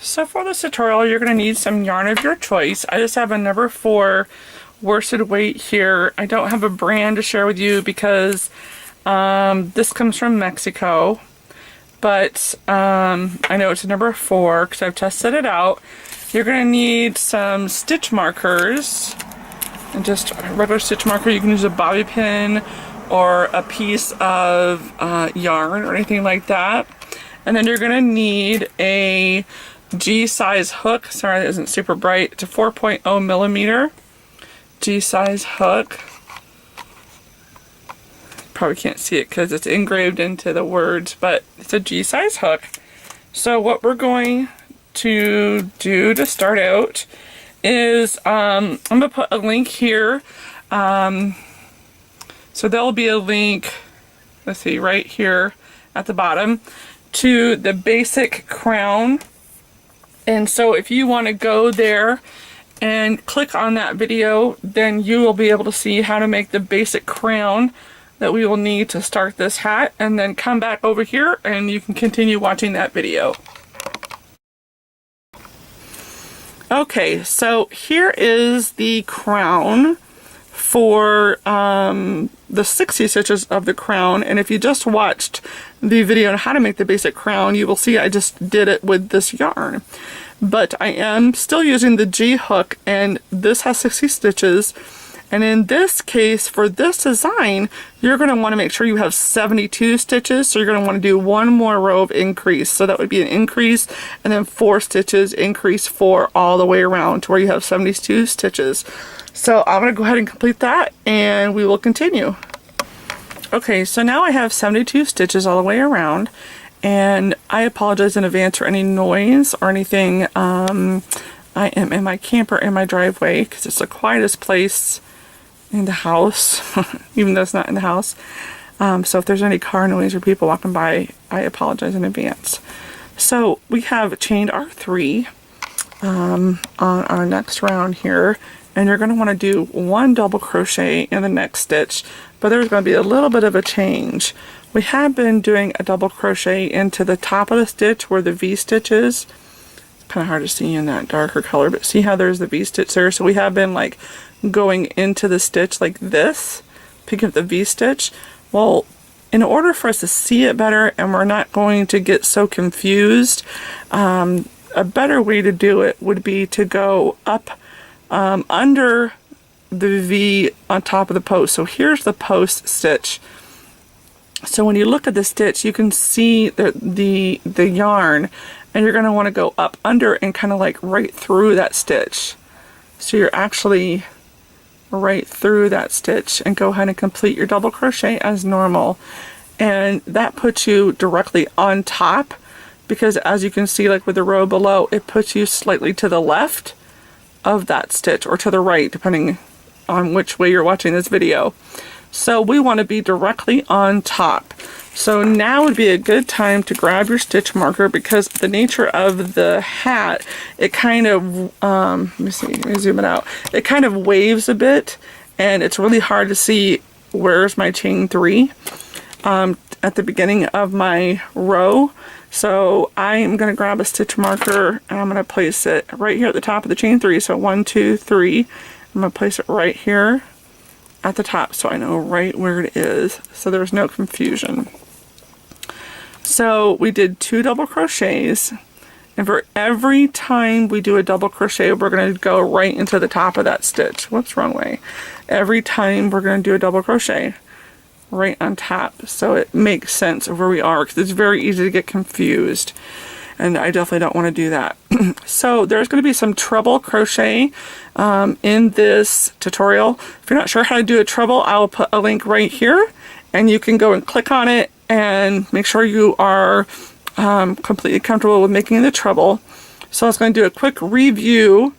So for this tutorial, you're going to need some yarn of your choice. I just have a number 4 worsted weight here. I don't have a brand to share with you because this comes from Mexico, but I know it's a number 4 because I've tested it out. You're going to need some stitch markers, and just a regular stitch marker. You can use a bobby pin or a piece of yarn or anything like that. And then you're going to need a G-size hook. Sorry, that isn't super bright. It's a 4.0 millimeter G-size hook. Probably can't see it because it's engraved into the words, but it's a G-size hook. So what we're going to do to start out is I'm going to put a link here. So there'll be a link, let's see, right here at the bottom to the basic crown. And so if you want to go there and click on that video, then you will be able to see how to make the basic crown that we will need to start this hat, and then come back over here and you can continue watching that video. Okay, so here is the crown for the 60 stitches of the crown, and if you just watched the video on how to make the basic crown, you will see I just did it with this yarn. But I am still using the G hook, and this has 60 stitches, and in this case, for this design, you're going to want to make sure you have 72 stitches, so you're going to want to do one more row of increase. So that would be an increase, and then 4 stitches, increase 4 all the way around to where you have 72 stitches. So I'm going to go ahead and complete that, and we will continue. Okay, so now I have 72 stitches all the way around, and I apologize in advance for any noise or anything. I am in my camper in my driveway because it's the quietest place in the house, even though it's not in the house. So if there's any car noise or people walking by, I apologize in advance. So we have chained our 3 on our next round here, and you're going to want to do 1 double crochet in the next stitch, but there's going to be a little bit of a change. We have been doing a double crochet into the top of the stitch where the V stitch is. It's kind of hard to see in that darker color, but see how there's the V stitch there? So we have been like going into the stitch like this, picking up the V stitch. Well, in order for us to see it better and we're not going to get so confused, a better way to do it would be to go up under the V on top of the post. So here's the post stitch. So when you look at the stitch, you can see the yarn, and you're going to want to go up under and kind of like right through that stitch. So you're actually right through that stitch, and go ahead and complete your double crochet as normal. And that puts you directly on top, because as you can see, like with the row below, it puts you slightly to the left of that stitch, or to the right, depending on which way you're watching this video. So we want to be directly on top. So now would be a good time to grab your stitch marker, because the nature of the hat, it kind of, let me zoom it out. It kind of waves a bit, and it's really hard to see where's my chain 3 at the beginning of my row. So I am going to grab a stitch marker, and I'm going to place it right here at the top of the chain 3. So 1, 2, 3. I'm going to place it right here at the top, so I know right where it is, so there's no confusion. So we did 2 double crochets, and for every time we do a double crochet, we're going to go right into the top of that stitch. Whoops, wrong way. Every time we're going to do a double crochet right on top, so it makes sense of where we are, because it's very easy to get confused, and I definitely don't want to do that. So there's going to be some treble crochet in this tutorial. If you're not sure how to do a treble, I'll put a link right here, and you can go and click on it and make sure you are completely comfortable with making the treble. So I was going to do a quick review.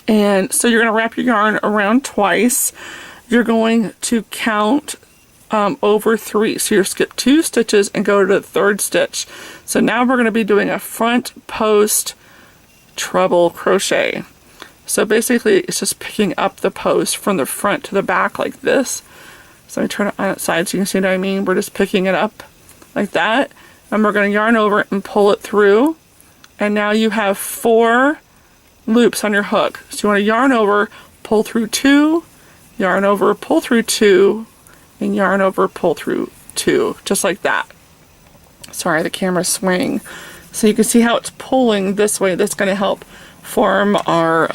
And so you're going to wrap your yarn around twice. You're going to count over 3, so you skip 2 stitches and go to the 3rd stitch. So now we're going to be doing a front post treble crochet. So basically it's just picking up the post from the front to the back like this. So let me turn it on its side so you can see what I mean. We're just picking it up like that, and we're going to yarn over it and pull it through and now you have 4 loops on your hook. So you want to yarn over, pull through 2, yarn over, pull through 2, and yarn over, pull through 2, just like that. Sorry, the camera's swaying. So you can see how it's pulling this way. That's going to help form our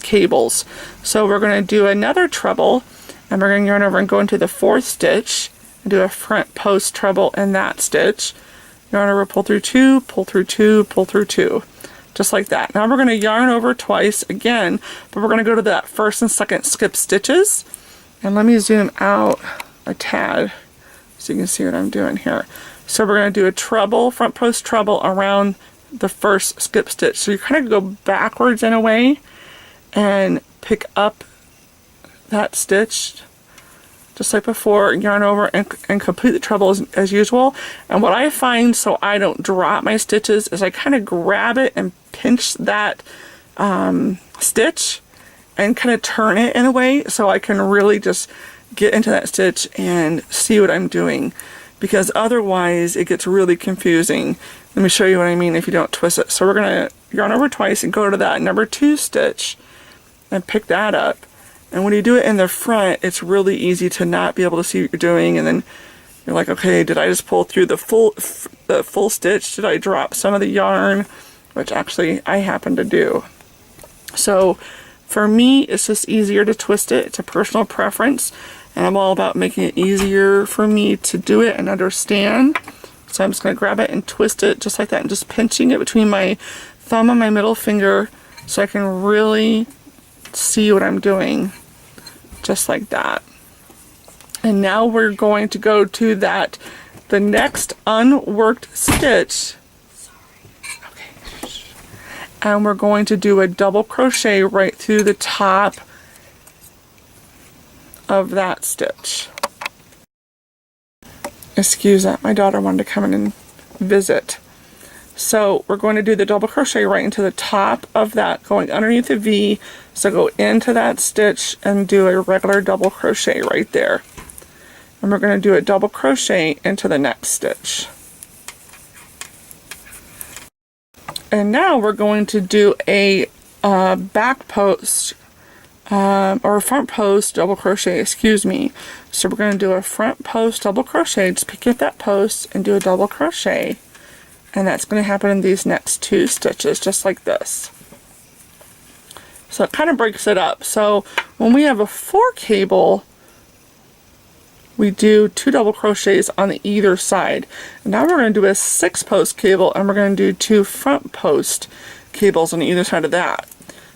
cables. So we're going to do another treble, and we're going to yarn over and go into the 4th stitch and do a front post treble in that stitch. Yarn over, pull through 2, pull through 2, pull through 2, just like that. Now we're going to yarn over twice again, but we're going to go to that 1st and 2nd skip stitches. And let me zoom out a tad so you can see what I'm doing here. So we're going to do a treble, front post treble around the 1st skip stitch. So you kind of go backwards in a way and pick up that stitch just like before, yarn over and complete the treble as usual. And what I find, so I don't drop my stitches, is I kind of grab it and pinch that stitch and kind of turn it in a way so I can really just get into that stitch and see what I'm doing, because otherwise it gets really confusing. Let me show you what I mean if you don't twist it. So we're going to yarn over twice and go to that number 2 stitch and pick that up. And when you do it in the front, it's really easy to not be able to see what you're doing, and then you're like, okay, did I just pull through the full stitch? Did I drop some of the yarn? Which actually I happen to do. So for me, it's just easier to twist it. It's a personal preference, and I'm all about making it easier for me to do it and understand. So I'm just going to grab it and twist it just like that, and just pinching it between my thumb and my middle finger so I can really see what I'm doing, just like that. And now we're going to go to the next unworked stitch. Okay. And we're going to do a double crochet right through the top of that stitch. Excuse that, my daughter wanted to come in and visit. So we're going to do the double crochet right into the top of that, going underneath the V. So go into that stitch and do a regular double crochet right there. And we're going to do a double crochet into the next stitch. And now we're going to do a back post or front post double crochet, excuse me. So we're going to do a front post double crochet. Just pick up that post and do a double crochet. And that's going to happen in these next 2 stitches, just like this. So it kind of breaks it up. So when we have a 4 cable, we do 2 double crochets on either side. And now we're going to do a 6 post cable, and we're going to do 2 front post cables on either side of that.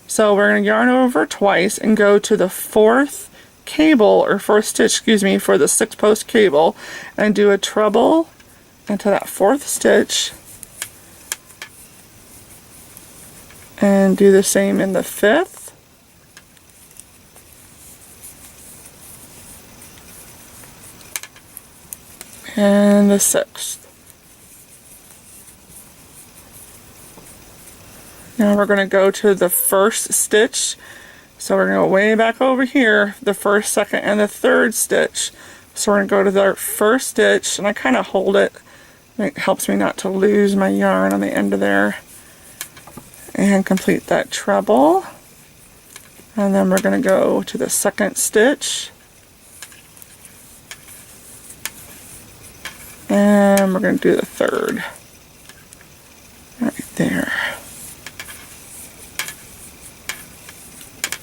So we're going to yarn over twice and go to the 4th cable, or 4th stitch, excuse me, for the 6 post cable, and do a treble into that 4th stitch. And do the same in the 5th. And the 6th. Now we're going to go to the 1st stitch. So we're going to go way back over here, the 1st, 2nd, and the 3rd stitch. So we're going to go to the 1st stitch, and I kind of hold it. It helps me not to lose my yarn on the end of there. And complete that treble. And then we're going to go to the 2nd stitch. And we're going to do the 3rd. Right there.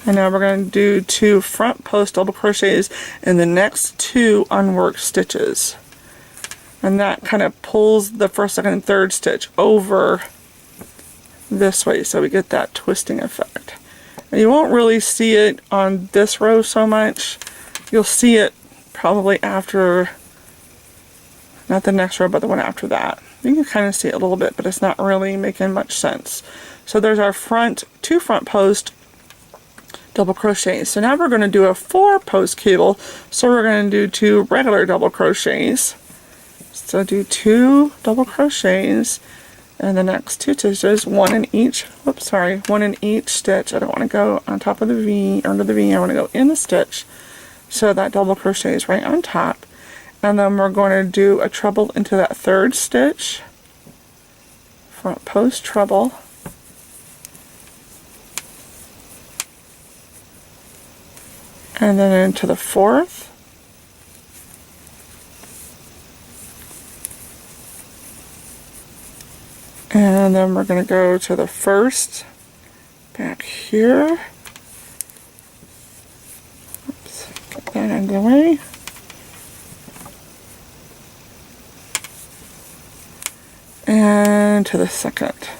And now we're going to do 2 front post double crochets in the next 2 unworked stitches. And that kind of pulls the 1st, 2nd, and 3rd stitch over this way, so we get that twisting effect. And you won't really see it on this row so much. You'll see it probably after, not the next row, but the one after that. You can kind of see it a little bit, but it's not really making much sense. So there's our 2 front post double crochets. So now we're going to do a 4 post cable. So we're going to do 2 regular double crochets. So do 2 double crochets. And the next 2 stitches, 1 in each, whoops, sorry, 1 in each stitch. I don't want to go on top of the V, under the V, I want to go in the stitch. So that double crochet is right on top. And then we're going to do a treble into that 3rd stitch front post treble, and then into the fourth, and then we're going to go to the first back here. Oops, get that out of the way. And to the second.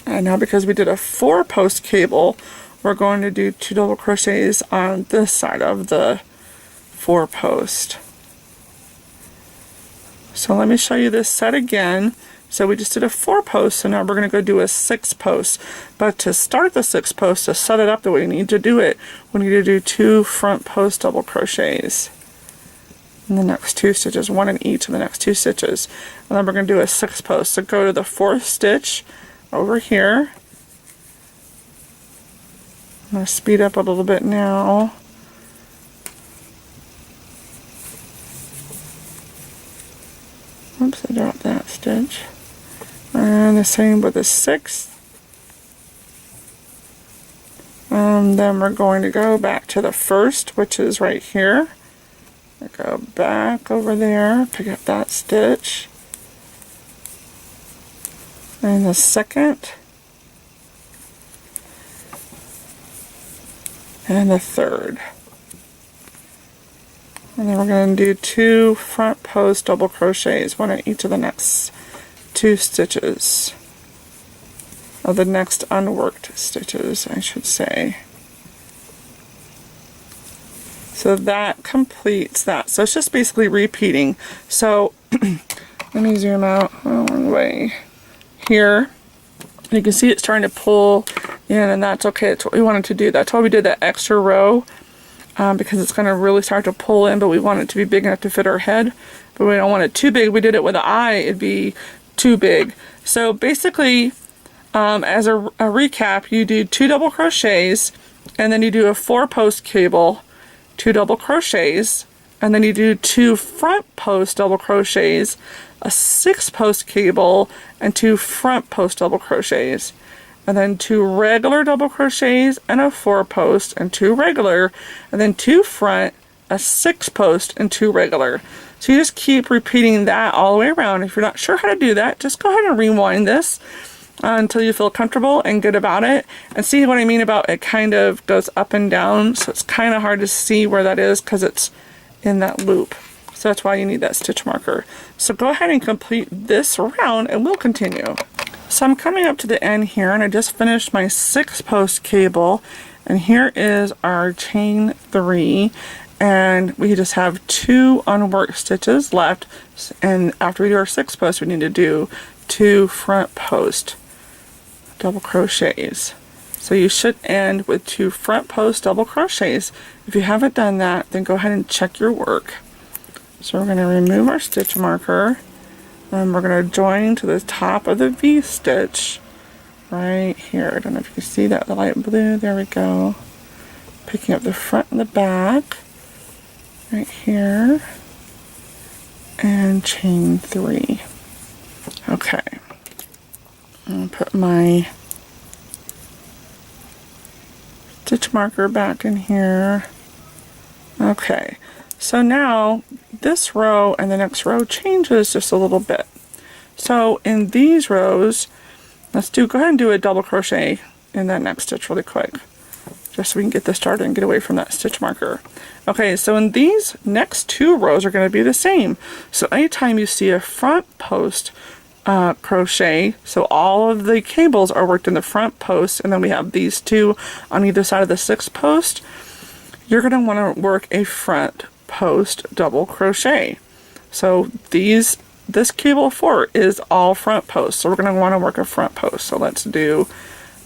And now because we did a 4-post cable, we're going to do 2 double crochets on this side of the 4-post. So let me show you this set again. So we just did a 4-post, so now we're going to go do a 6-post. But to start the 6-post, to set it up the way we need to do it, we need to do 2 front post double crochets in the next 2 stitches, 1 in each of the next 2 stitches. And then we're going to do a 6-post. So go to the 4th stitch over here. I'm going to speed up a little bit now. Oops, I dropped that stitch. And the same with the 6th. And then we're going to go back to the 1st, which is right here. Go back over there, pick up that stitch, and the 2nd, and the 3rd. And then we're going to do 2 front post double crochets, 1 in each of the next 2 stitches, of the next unworked stitches, I should say. So that completes that. So it's just basically repeating. So let me zoom out one way here. You can see it's starting to pull in, and that's okay. It's what we wanted to do. That's why we did that extra row, because it's going to really start to pull in, but we want it to be big enough to fit our head. But we don't want it too big. We did it with an eye, it'd be too big. So basically, as a recap, you do 2 double crochets, and then you do a 4-post cable, 2 double crochets, and then you do 2 front post double crochets, a 6-post cable, and 2 front post double crochets, and then 2 regular double crochets, and a 4-post, and 2 regular, and then 2 front, a 6-post, and 2 regular. So you just keep repeating that all the way around. If you're not sure how to do that, just go ahead and rewind this until you feel comfortable and good about it, and see what I mean about it kind of goes up and down, so it's kind of hard to see where that is because it's in that loop. So that's why you need that stitch marker. So go ahead and complete this round and we'll continue. So I'm coming up to the end here, and I just finished my 6-post cable, and here is our chain 3, and we just have 2 unworked stitches left, and after we do our 6-post we need to do 2 front post double crochets. So you should end with 2 front post double crochets. If you haven't done that, then go ahead and check your work. So we're going to remove our stitch marker, and we're going to join to the top of the V stitch right here. I don't know if you can see that, the light blue. There we go. Picking up the front and the back right here, and chain 3. Okay. I'll put my stitch marker back in here. Okay, so now this row and the next row changes just a little bit. So in these rows, go ahead and do a double crochet in that next stitch really quick, just so we can get this started and get away from that stitch marker. Okay, so in these next 2 rows are going to be the same. So anytime you see a front post crochet, so all of the cables are worked in the front post, and then we have these 2 on either side of the 6th post, you're going to want to work a front post double crochet. So this cable 4 is all front posts, so we're going to want to work a front post. So let's do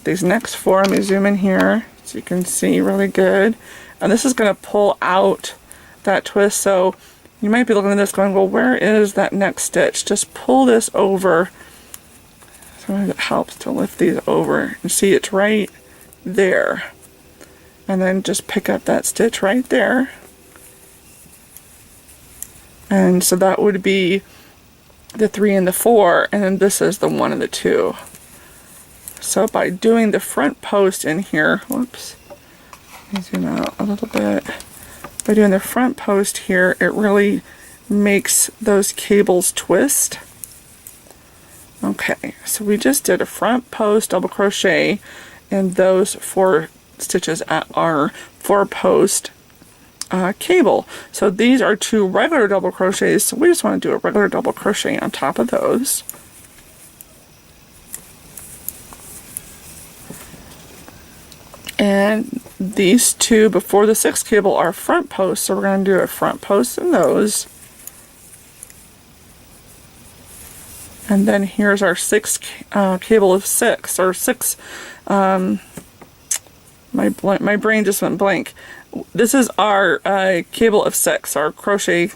these next 4. Let me zoom in here so you can see really good, and this is going to pull out that twist. So you might be looking at this going, well, where is that next stitch? Just pull this over. Sometimes it helps to lift these over and see it's right there. And then just pick up that stitch right there. And so that would be the 3 and the 4, and then this is the 1 and the 2. So by doing the front post in here, whoops, let me zoom out a little bit. By doing the front post here, it really makes those cables twist. Okay, so we just did a front post double crochet in those 4 stitches at our 4 post cable. So these are 2 regular double crochets, so we just want to do a regular double crochet on top of those. And these 2 before the 6 cable are front posts, so we're going to do a front post in those. And then here's our 6 cable of 6, or 6, my brain just went blank. This is our cable of 6, our crochet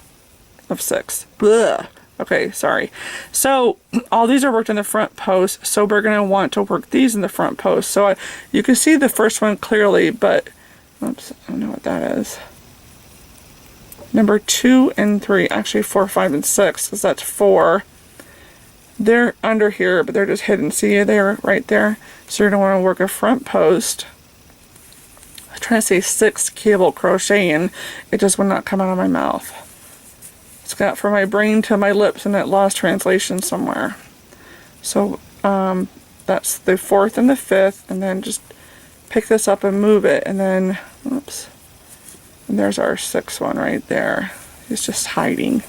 of 6. Blah. Okay, sorry. So all these are worked in the front post, so we're going to want to work these in the front post. So you can see the first one clearly, but oops, I don't know what that is. Number 2 and 3, actually 4, 5, and 6, because that's 4. They're under here, but they're just hidden. See, they're right there. So you're going to want to work a front post. I'm trying to say 6 cable crochet, and it just would not come out of my mouth. It's got from my brain to my lips, and it lost translation somewhere. So that's the 4th and the 5th, and then just pick this up and move it, and then, oops, and there's our 6th one right there. It's just hiding.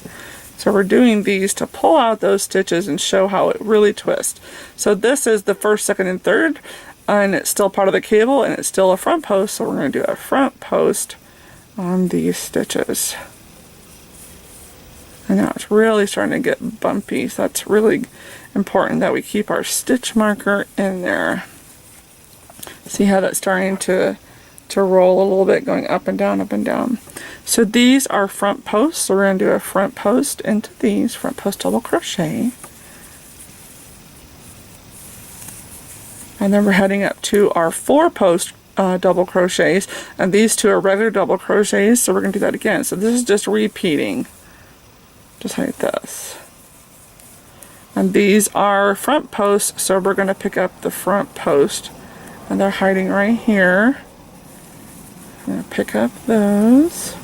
So we're doing these to pull out those stitches and show how it really twists. So this is the 1st, 2nd, and 3rd, and it's still part of the cable, and it's still a front post, so we're going to do a front post on these stitches. And now it's really starting to get bumpy, so that's really important that we keep our stitch marker in there. See how that's starting to roll a little bit, going up and down, up and down. So these are front posts, so we're going to do a front post into these, front post double crochet. And then we're heading up to our 4 post double crochets, and these 2 are regular double crochets, so we're going to do that again. So this is just repeating. Just like this. And these are front posts, so we're going to pick up the front post, and they're hiding right here. I'm going to pick up those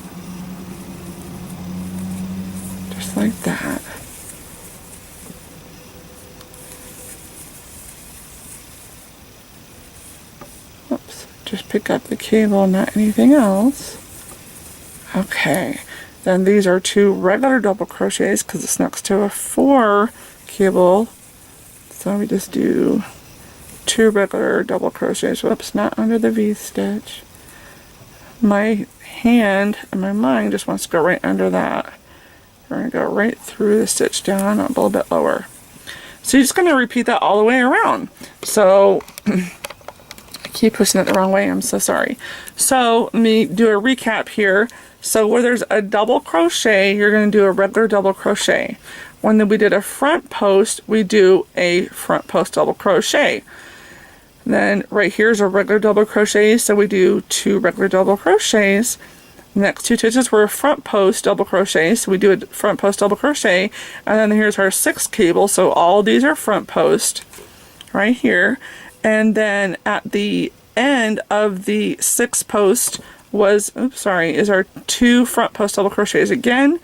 just like that. Oops, just pick up the cable, not anything else. Okay. Then these are 2 regular double crochets because it's next to a 4 cable. So we just do 2 regular double crochets. Whoops, not under the V stitch. My hand and my mind just wants to go right under that. We're going to go right through the stitch down a little bit lower. So you're just going to repeat that all the way around. So I keep pushing it the wrong way, I'm so sorry. So let me do a recap here. So where there's a double crochet, you're going to do a regular double crochet. When we did a front post, we do a front post double crochet. Then right here is a regular double crochet, so we do 2 regular double crochets. Next 2 stitches were a front post double crochet, so we do a front post double crochet. And then here's our 6th cable, so all these are front post right here. And then at the end of the 6th post was, is our 2 front post double crochets again,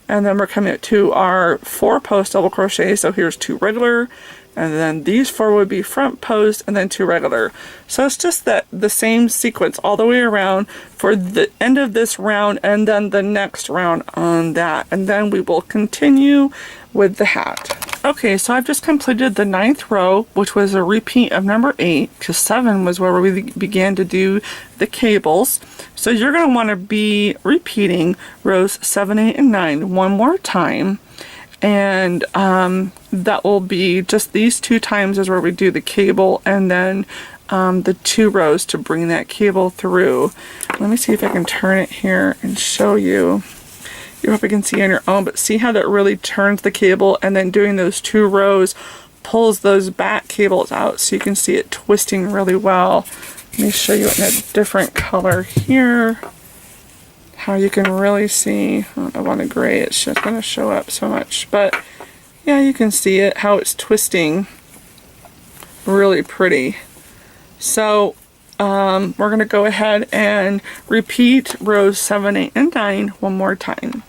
and then we're coming up to our 4 post double crochets. So here's 2 regular, and then these 4 would be front post, and then 2 regular. So it's just that the same sequence all the way around for the end of this round, and then the next round on that, and then we will continue with the hat. Okay, so I've just completed the 9th row, which was a repeat of number 8, because 7 was where we began to do the cables. So you're going to want to be repeating rows 7, 8, and 9 one more time. And that will be just these 2 times is where we do the cable, and then the 2 rows to bring that cable through. Let me see if I can turn it here and show you. You hope you can see on your own, but see how that really turns the cable, and then doing those 2 rows pulls those back cables out, so you can see it twisting really well. Let me show you in a different color here how you can really see, I don't know, on the gray it's just going to show up so much, but yeah, you can see it, how it's twisting really pretty. So we're going to go ahead and repeat rows 7, 8, and 9 one more time.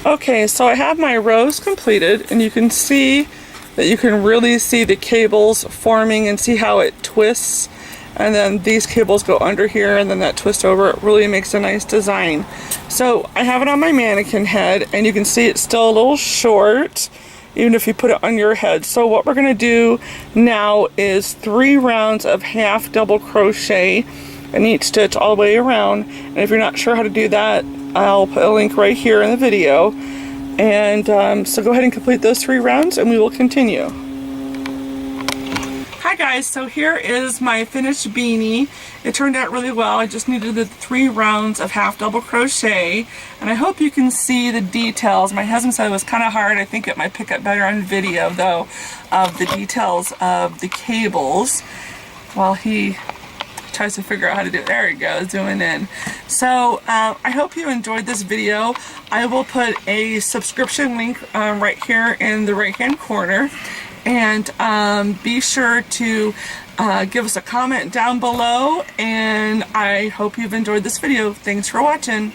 Okay, so I have my rows completed, and you can see that you can really see the cables forming and see how it twists, and then these cables go under here and then that twist over. It really makes a nice design. So I have it on my mannequin head, and you can see it's still a little short even if you put it on your head. So what we're going to do now is 3 rounds of half double crochet in each stitch all the way around, and if you're not sure how to do that, I'll put a link right here in the video. And so go ahead and complete those 3 rounds and we will continue. Hi guys, so here is my finished beanie. It turned out really well. I just needed the 3 rounds of half double crochet, and I hope you can see the details. My husband said it was kind of hard. I think it might pick up better on video though, of the details of the cables while he tries to figure out how to do it. There he goes, zooming in. So I hope you enjoyed this video. I will put a subscription link right here in the right hand corner, and be sure to give us a comment down below, and I hope you've enjoyed this video. Thanks for watching.